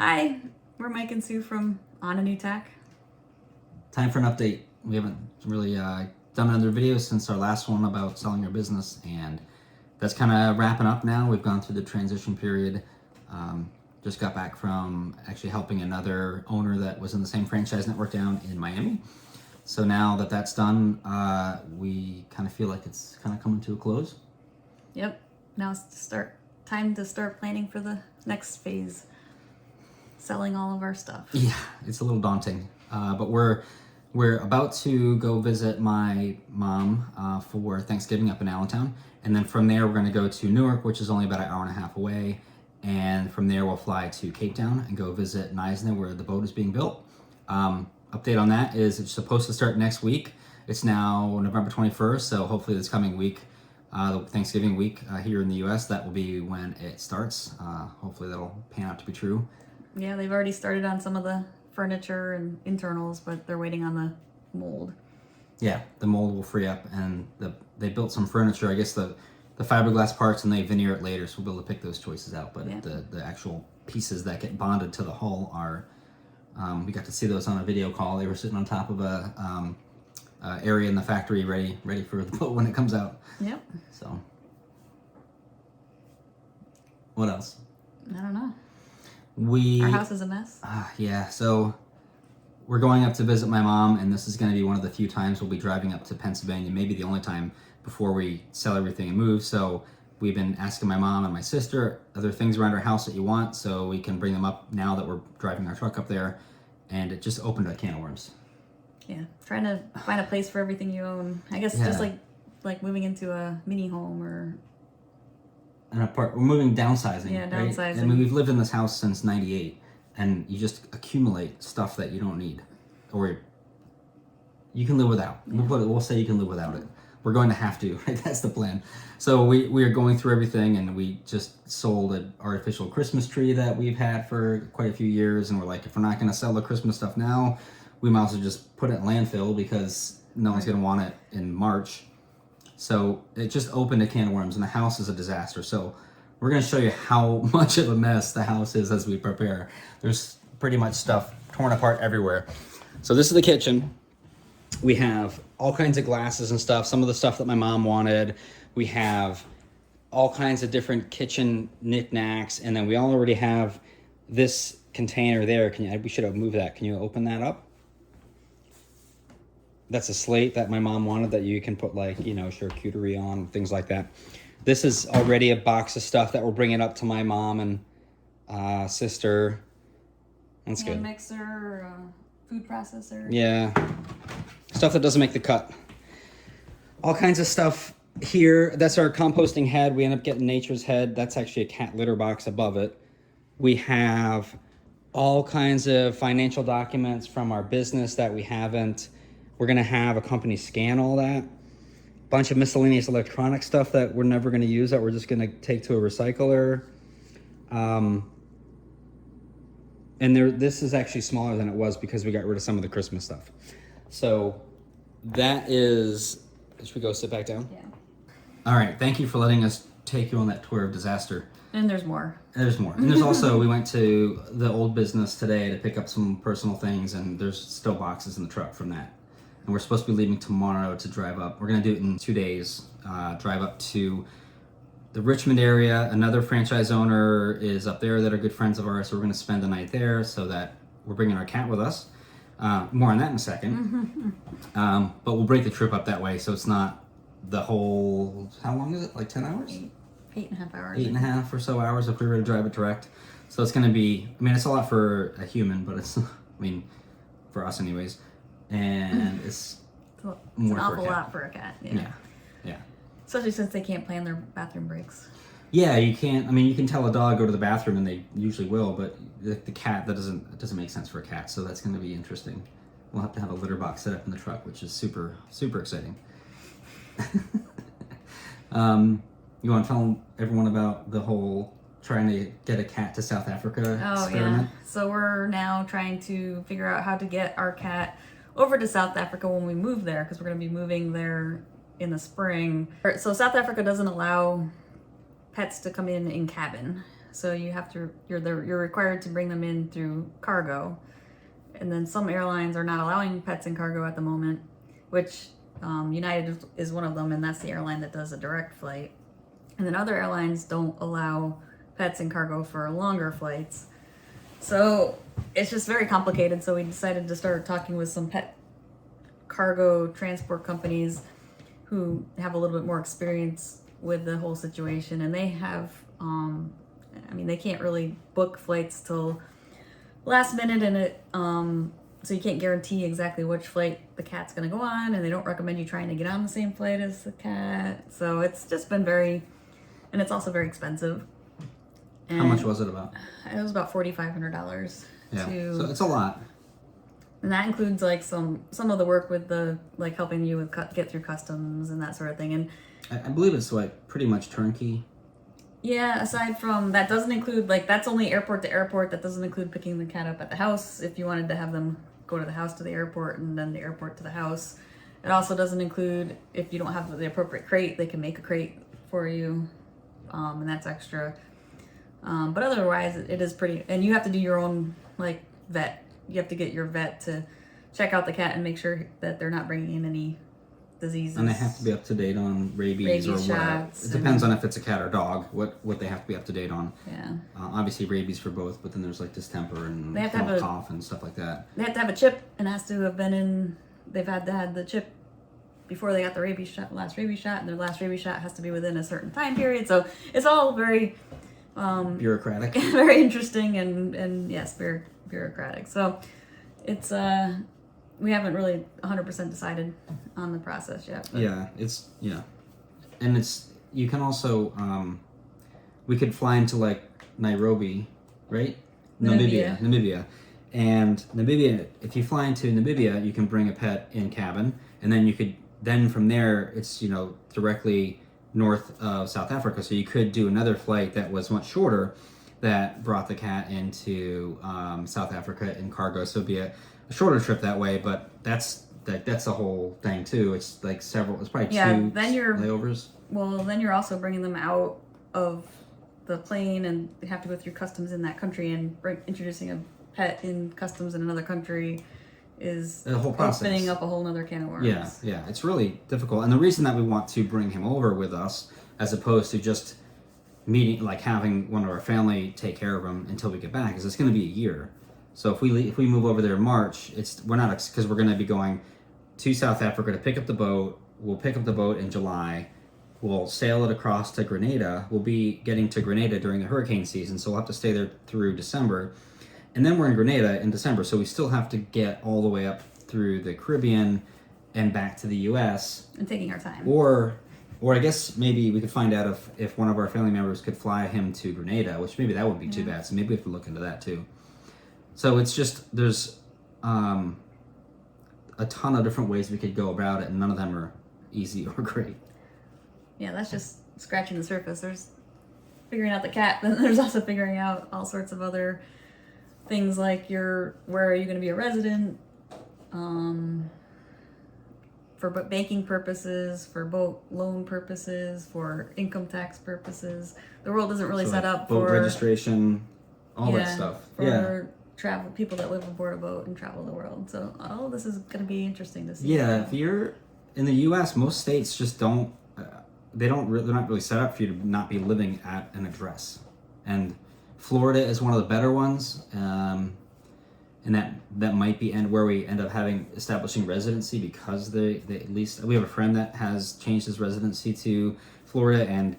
Hi, we're Mike and Sue from On a New Tack. Time for an update. We haven't really done another video since our last one about selling our business, and that's kind of wrapping up now. We've gone through the transition period. Just got back from actually helping another owner that was in the same franchise network down in Miami. So now that that's done, we kind of feel like it's kind of coming to a close. Yep, now it's time to start planning for the next phase. Selling all of our stuff. Yeah, it's a little daunting, but we're about to go visit my mom for Thanksgiving up in Allentown, and then from there we're going to go to Newark, which is only about an hour and a half away, and from there we'll fly to Cape Town and go visit Knysna, where the boat is being built. Update on that is it's supposed to start next week. It's now November 21st, so hopefully this coming week, the Thanksgiving week here in the U.S., that will be when it starts. Hopefully that'll pan out to be true. Yeah, they've already started on some of the furniture and internals, but they're waiting on the mold. Yeah, the mold will free up, and they built some furniture. I guess the fiberglass parts, and they veneer it later, so we'll be able to pick those choices out. But yeah, the actual pieces that get bonded to the hull are, we got to see those on a video call. They were sitting on top of a area in the factory ready for the boat when it comes out. Yep. So, what else? I don't know. Our house is a mess. Yeah, so we're going up to visit my mom, and this is going to be one of the few times we'll be driving up to Pennsylvania, maybe the only time before we sell everything and move. So we've been asking my mom and my sister, are there things around our house that you want, so we can bring them up now that we're driving our truck up there, and it just opened a can of worms. Yeah, trying to find a place for everything you own. I guess just like moving into a mini home or... We're moving, downsizing. Yeah, downsizing. Right? I mean, we've lived in this house since '98, and you just accumulate stuff that you don't need, or you can live without. Yeah. We'll say you can live without it. We're going to have to, right? That's the plan. So we are going through everything, and we just sold an artificial Christmas tree that we've had for quite a few years, and we're like, if we're not going to sell the Christmas stuff now, we might as well just put it in landfill because no one's going to want it in March. So it just opened a can of worms, and the house is a disaster. So we're going to show you how much of a mess the house is as we prepare. There's pretty much stuff torn apart everywhere. So this is the kitchen. We have all kinds of glasses and stuff, some of the stuff that my mom wanted. We have all kinds of different kitchen knickknacks, and then we already have this container there. We should have moved that. Can you open that up? That's a slate that my mom wanted that you can put charcuterie on, things like that. This is already a box of stuff that we're bringing up to my mom and sister. That's good. Mixer, food processor. Yeah. Stuff that doesn't make the cut. All kinds of stuff here. That's our composting head. We end up getting Nature's Head. That's actually a cat litter box above it. We have all kinds of financial documents from our business that we haven't. We're going to have a company scan all that. Bunch of miscellaneous electronic stuff that we're never going to use that we're just going to take to a recycler. And this is actually smaller than it was because we got rid of some of the Christmas stuff. So that is... Should we go sit back down? Yeah. All right. Thank you for letting us take you on that tour of disaster. And there's more. There's more. And there's also, we went to the old business today to pick up some personal things, and there's still boxes in the truck from that. And we're supposed to be leaving tomorrow to drive up. We're going to do it in 2 days. Drive up to the Richmond area. Another franchise owner is up there that are good friends of ours, so we're going to spend the night there so that we're bringing our cat with us. More on that in a second. But we'll break the trip up that way so it's not the whole... How long is it? Like 10 hours? 8.5 hours. 8.5 or so hours if we were to drive it direct. So it's going to be... I mean, it's a lot for a human, but it's... for us anyways. And it's an more awful for a cat. lot for a cat. Yeah. Especially since they can't plan their bathroom breaks. Yeah, you can't. I mean, you can tell a dog go to the bathroom, and they usually will, but the cat, it doesn't make sense for a cat. So that's going to be interesting. We'll have to have a litter box set up in the truck, which is super, super exciting. You want to tell everyone about the whole trying to get a cat to South Africa experiment? Yeah. So we're now trying to figure out how to get our cat over to South Africa when we move there, because we're going to be moving there in the spring. So South Africa doesn't allow pets to come in cabin. so you're required to bring them in through cargo, and then some airlines are not allowing pets in cargo at the moment, which United is one of them, and that's the airline that does a direct flight. And then other airlines don't allow pets in cargo for longer flights. So it's just very complicated. So we decided to start talking with some pet cargo transport companies who have a little bit more experience with the whole situation. And they have, they can't really book flights till last minute, and so you can't guarantee exactly which flight the cat's going to go on, and they don't recommend you trying to get on the same flight as the cat. So it's just been and it's also very expensive. And how much was it about? It was about $4,500. Yeah, so it's a lot. And that includes like some of the work with the like helping you with get through customs and that sort of thing. And I believe it's like pretty much turnkey. Yeah, aside from that, doesn't include like that's only airport to airport. That doesn't include picking the cat up at the house if you wanted to have them go to the house to the airport and then the airport to the house. It also doesn't include if you don't have the appropriate crate, they can make a crate for you, and that's extra. But otherwise, it is pretty. And you have to do your own like vet. You have to get your vet to check out the cat and make sure that they're not bringing in any diseases. And they have to be up to date on rabies or whatever. It depends on if it's a cat or dog, what they have to be up to date on. Yeah. Obviously rabies for both, but then there's like distemper and they have to have cough and stuff like that. They have to have a chip and has to have been in. They've had to have the chip before they got the last rabies shot, and their last rabies shot has to be within a certain time period. So it's all very bureaucratic, very interesting, and yes, very bureaucratic. So it's we haven't really 100% decided on the process yet. But. And you can also we could fly into like Nairobi, right? Namibia. And Namibia, if you fly into Namibia, you can bring a pet in cabin, and then from there it's directly north of South Africa. So you could do another flight that was much shorter that brought the cat into South Africa in cargo. So it'd be a shorter trip that way, but that's the whole thing too. It's like it's probably two layovers. Well, then you're also bringing them out of the plane, and they have to go through customs in that country, and introducing a pet in customs in another country is the whole process. Opening up a whole nother can of worms. Yeah, it's really difficult. And the reason that we want to bring him over with us, as opposed to just having one of our family take care of him until we get back, is it's going to be a year. So if we move over there in March, we're going to be going to South Africa to pick up the boat. We'll pick up the boat in July. We'll sail it across to Grenada. We'll be getting to Grenada during the hurricane season, so we'll have to stay there through December. And then we're in Grenada in December, so we still have to get all the way up through the Caribbean and back to the U.S. And taking our time. Or I guess maybe we could find out if one of our family members could fly him to Grenada, which maybe that wouldn't be too bad. So maybe we have to look into that too. So it's just, there's a ton of different ways we could go about it, and none of them are easy or great. Yeah, that's just scratching the surface. There's figuring out the cat, then there's also figuring out all sorts of other things like where are you going to be a resident, for banking purposes, for boat loan purposes, for income tax purposes. The world isn't really set up boat for registration, all that stuff. For travel, people that live aboard a boat and travel the world. So all of this is going to be interesting to see. Yeah, if you're in the U.S., most states just don't. They're not really set up for you to not be living at an address, and Florida is one of the better ones, and that might be where we end up establishing residency, because they at least we have a friend that has changed his residency to Florida, and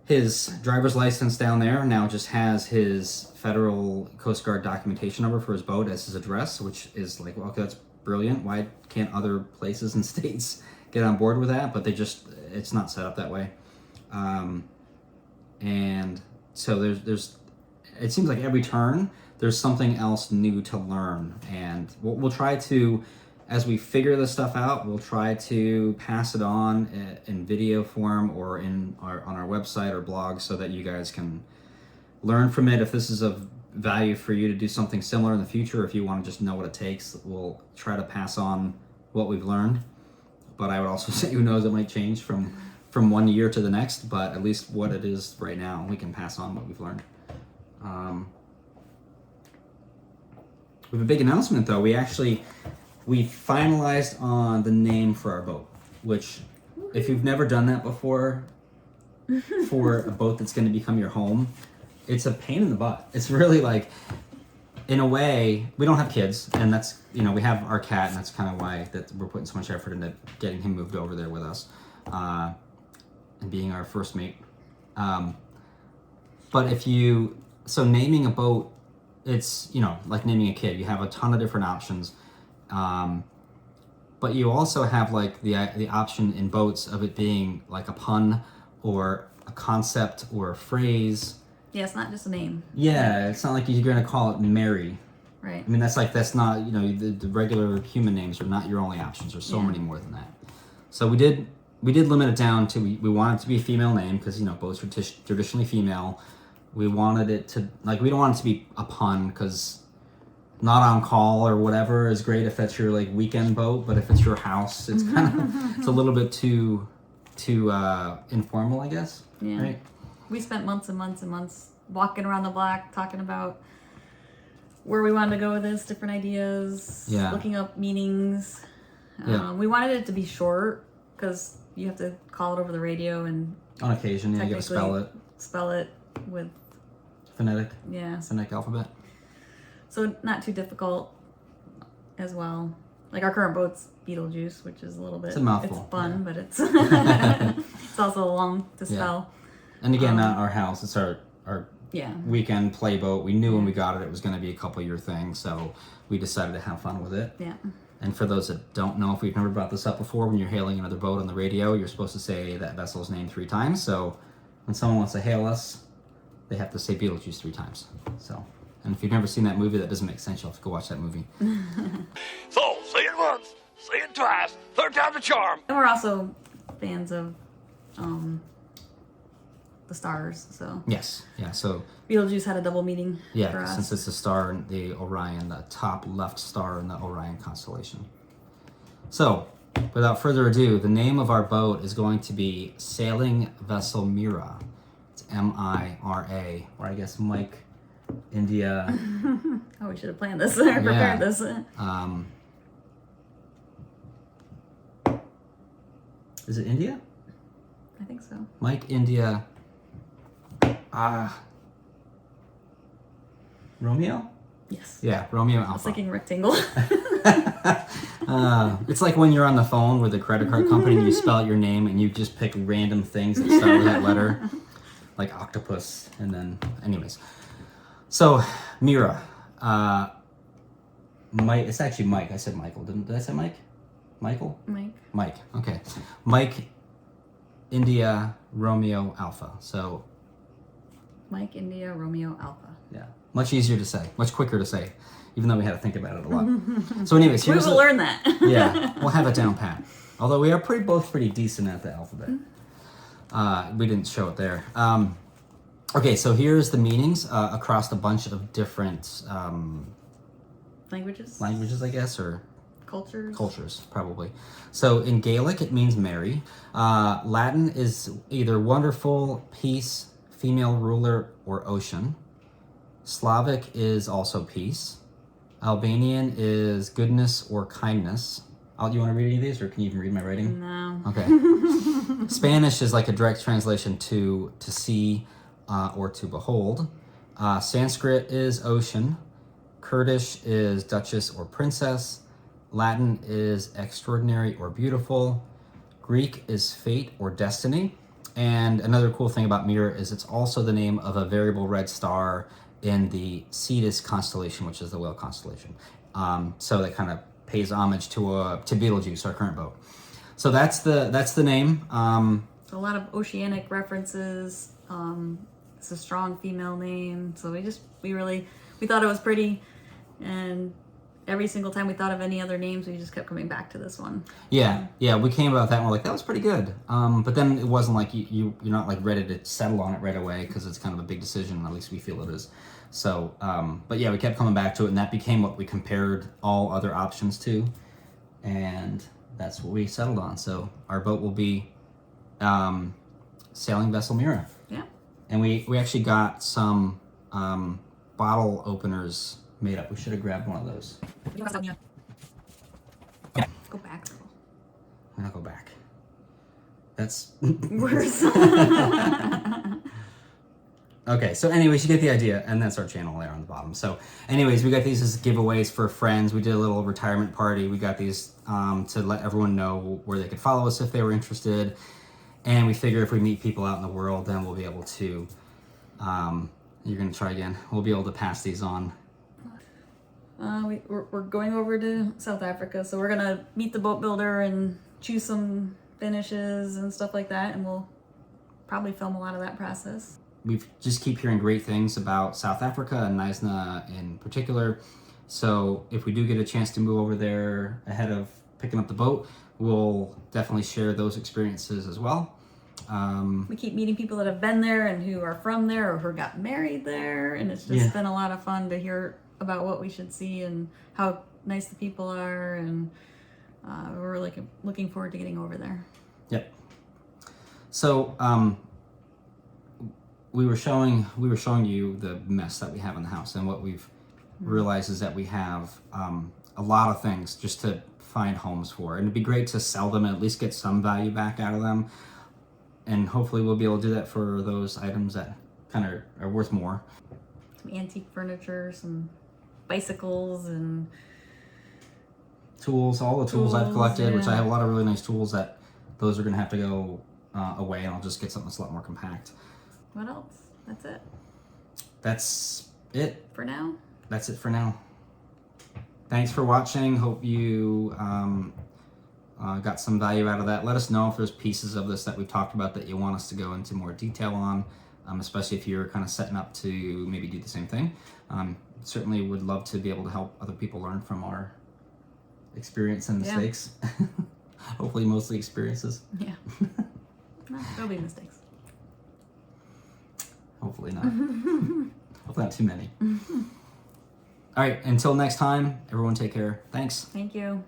his driver's license down there now just has his federal Coast Guard documentation number for his boat as his address, which is like, well, okay, that's brilliant. Why can't other places and states get on board with that? But it's not set up that way. And so there's it seems like every turn there's something else new to learn, and we'll try to, as we figure this stuff out, we'll try to pass it on in video form or on our website or blog, so that you guys can learn from it. If this is of value for you to do something similar in the future, if you want to just know what it takes, we'll try to pass on what we've learned. But I would also say, who knows, it might change from one year to the next, but at least what it is right now, we can pass on what we've learned. We have a big announcement, though. We finalized on the name for our boat, which, if you've never done that before, for a boat that's going to become your home, it's a pain in the butt. It's really like, in a way, we don't have kids, and that's, we have our cat, and that's kind of why that we're putting so much effort into getting him moved over there with us, and being our first mate. But so naming a boat, it's, like naming a kid. You have a ton of different options. But you also have like the option in boats of it being like a pun or a concept or a phrase. Yeah, it's not just a name. Yeah, it's not like you're going to call it Mary. Right. I mean, that's not, the regular human names are not your only options. There's so many more than that. So we did limit it down to, we want it to be a female name because, boats are traditionally female. We wanted it to, we don't want it to be a pun because not on call or whatever is great if that's your weekend boat, but if it's your house, it's kind of, it's a little bit too informal, I guess. Yeah. Right? We spent months and months and months walking around the block talking about where we wanted to go with this, different ideas, looking up meanings. We wanted it to be short because you have to call it over the radio and on occasion, you got to spell it with phonetic alphabet. So not too difficult as well. Like our current boat's Beetlejuice, which is a little bit... It's a mouthful. It's fun, but it's it's also long to spell. And again, not our house. It's our weekend play boat. We knew when we got it was going to be a couple-year thing, so we decided to have fun with it. Yeah. And for those that don't know, if we've never brought this up before, when you're hailing another boat on the radio, you're supposed to say that vessel's name 3 times. So when someone wants to hail us, they have to say Beetlejuice 3 times. So... And if you've never seen that movie, that doesn't make sense. You'll have to go watch that movie. So, say it once, say it twice, 3rd time's a charm. And we're also fans of the stars, so... Yes, yeah, so... Beetlejuice had a double meaning for us. Since it's a star in the Orion, the top left star in the Orion constellation. So, without further ado, the name of our boat is going to be Sailing Vessel Mira. It's M-I-R-A, or I guess Mike... India. Oh, we should have planned this or prepared this. Is it India? I think so. Mike, India. Romeo? Yes. Yeah, Romeo Alpha. I was thinking rectangle. It's like when you're on the phone with a credit card company and you spell out your name and you just pick random things that start with that letter. Like octopus, and then... Anyways. So, Mira, Mike, it's actually Mike. I said Michael. Did I say Mike? Michael? Mike, okay. Mike, India, Romeo, Alpha. So... Mike, India, Romeo, Alpha. Yeah. Much easier to say. Much quicker to say. Even though we had to think about it a lot. So anyways, we will learn that. Yeah, we'll have it down pat. Although we are both pretty decent at the alphabet. We didn't show it there. Okay, so here's the meanings across a bunch of different languages, I guess, or cultures, probably. So in Gaelic, it means Mary. Latin is either wonderful, peace, female ruler, or ocean. Slavic is also peace. Albanian is goodness or kindness. Do you want to read any of these, or can you even read my writing? No. Okay. Spanish is like a direct translation to see. Or to behold. Sanskrit is ocean. Kurdish is duchess or princess. Latin is extraordinary or beautiful. Greek is fate or destiny. And another cool thing about Mira is it's also the name of a variable red star in the Cetus constellation, which is the whale constellation. So that kind of pays homage to Beetlejuice, our current boat. So that's the name. So a lot of oceanic references. It's a strong female name, so we thought it was pretty, and every single time we thought of any other names, we just kept coming back to this one. Yeah, we came about that and we're like, that was pretty good. But then it wasn't like you're not like ready to settle on it right away because it's kind of a big decision. At least we feel it is. So, but yeah, we kept coming back to it, and that became what we compared all other options to, and that's what we settled on. So our boat will be Sailing Vessel Mira. Yeah. And we actually got some bottle openers made up. We should have grabbed one of those. Go back. I'm gonna go back. That's Worse. okay. So, anyways, you get the idea, and that's our channel there on the bottom. So, anyways, we got these as giveaways for friends. We did a little retirement party. We got these to let everyone know where they could follow us if they were interested. And we figure if we meet people out in the world, then we'll be able to. You're gonna try again. We'll be able to pass these on. We're going over to South Africa, so we're gonna meet the boat builder and choose some finishes and stuff like that, and we'll probably film a lot of that process. We just keep hearing great things about South Africa and Knysna in particular. So if we do get a chance to move over there ahead of picking up the boat, we'll definitely share those experiences as well. We keep meeting people that have been there and who are from there or who got married there, and it's just been a lot of fun to hear about what we should see and how nice the people are, and we're really looking forward to getting over there. Yep. So we were showing you the mess that we have in the house, and what we've realized is that we have a lot of things just to find homes for, and it'd be great to sell them and at least get some value back out of them. And hopefully we'll be able to do that for those items that kind of are worth more. Some antique furniture, some bicycles, and tools, all the tools I've collected, which I yeah. have a lot of really nice tools that those are going to have to go away, and I'll just get something that's a lot more compact. What else? That's it That's it. for now. That's it for now. Thanks for watching. Hope you got some value out of that. Let us know if there's pieces of this that we've talked about that you want us to go into more detail on, especially if you're kind of setting up to maybe do the same thing. Certainly would love to be able to help other people learn from our experience and mistakes. Hopefully mostly experiences. Yeah. No, there'll be mistakes. Hopefully not. Hopefully not too many. All right, until next time, everyone take care. Thanks. Thank you.